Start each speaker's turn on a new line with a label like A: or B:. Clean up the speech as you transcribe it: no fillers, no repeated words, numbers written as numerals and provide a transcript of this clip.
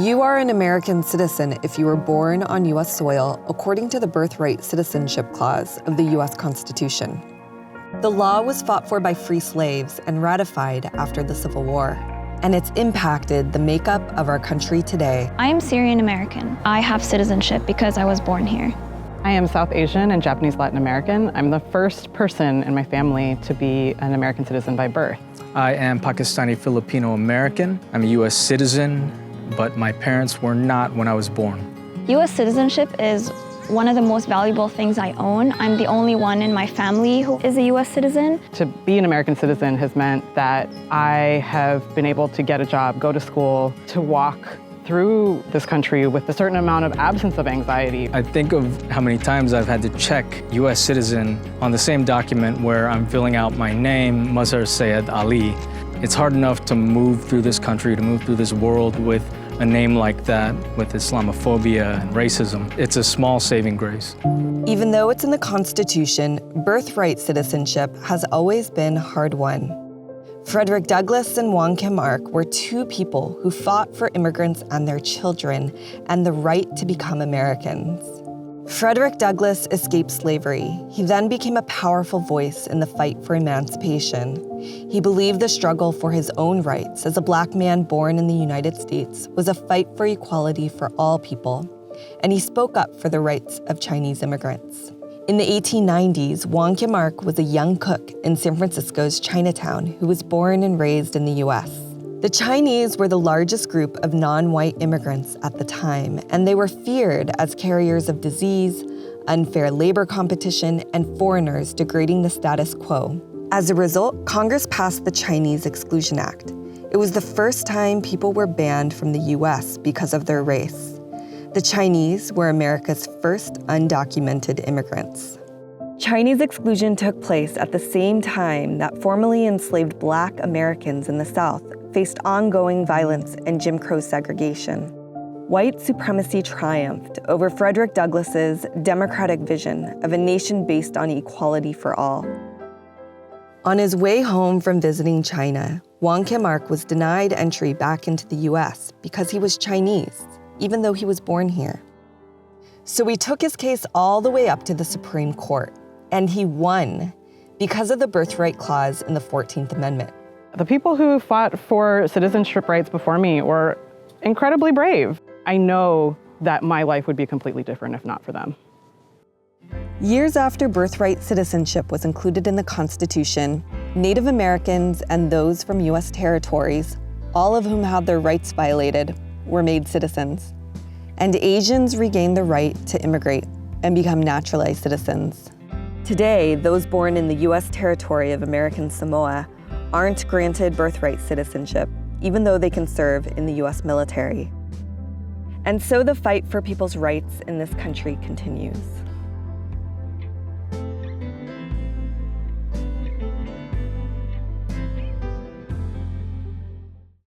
A: You are an American citizen if you were born on U.S. soil, according to the Birthright Citizenship Clause of the U.S. Constitution. The law was fought for by free slaves and ratified after the Civil War, and it's impacted the makeup of our country today.
B: I am Syrian American. I have citizenship because I was born here.
C: I am South Asian and Japanese Latin American. I'm the first person in my family to be an American citizen by birth.
D: I am Pakistani Filipino American. I'm a U.S. citizen, but my parents were not when I was born.
B: U.S. citizenship is one of the most valuable things I own. I'm the only one in my family who is a U.S. citizen.
C: To be an American citizen has meant that I have been able to get a job, go to school, to walk through this country with a certain amount of absence of anxiety.
D: I think of how many times I've had to check U.S. citizen on the same document where I'm filling out my name, Maz Ali. It's hard enough to move through this country, to move through this world with a name like that, with Islamophobia and racism. It's a small saving grace.
A: Even though it's in the Constitution, birthright citizenship has always been hard-won. Frederick Douglass and Wong Kim Ark were two people who fought for immigrants and their children and the right to become Americans. Frederick Douglass escaped slavery. He then became a powerful voice in the fight for emancipation. He believed the struggle for his own rights as a Black man born in the United States was a fight for equality for all people, and he spoke up for the rights of Chinese immigrants. In the 1890s, Wong Kim Ark was a young cook in San Francisco's Chinatown who was born and raised in the U.S. The Chinese were the largest group of non-white immigrants at the time, and they were feared as carriers of disease, unfair labor competition, and foreigners degrading the status quo. As a result, Congress passed the Chinese Exclusion Act. It was the first time people were banned from the U.S. because of their race. The Chinese were America's first undocumented immigrants. Chinese exclusion took place at the same time that formerly enslaved Black Americans in the South faced ongoing violence and Jim Crow segregation. White supremacy triumphed over Frederick Douglass's democratic vision of a nation based on equality for all. On his way home from visiting China, Wong Kim Ark was denied entry back into the U.S. because he was Chinese, even though he was born here. So he took his case all the way up to the Supreme Court, and he won because of the birthright clause in the 14th Amendment.
C: The people who fought for citizenship rights before me were incredibly brave. I know that my life would be completely different if not for them.
A: Years after birthright citizenship was included in the Constitution, Native Americans and those from U.S. territories, all of whom had their rights violated, were made citizens. And Asians regained the right to immigrate and become naturalized citizens. Today, those born in the U.S. territory of American Samoa aren't granted birthright citizenship, even though they can serve in the U.S. military. And so the fight for people's rights in this country continues.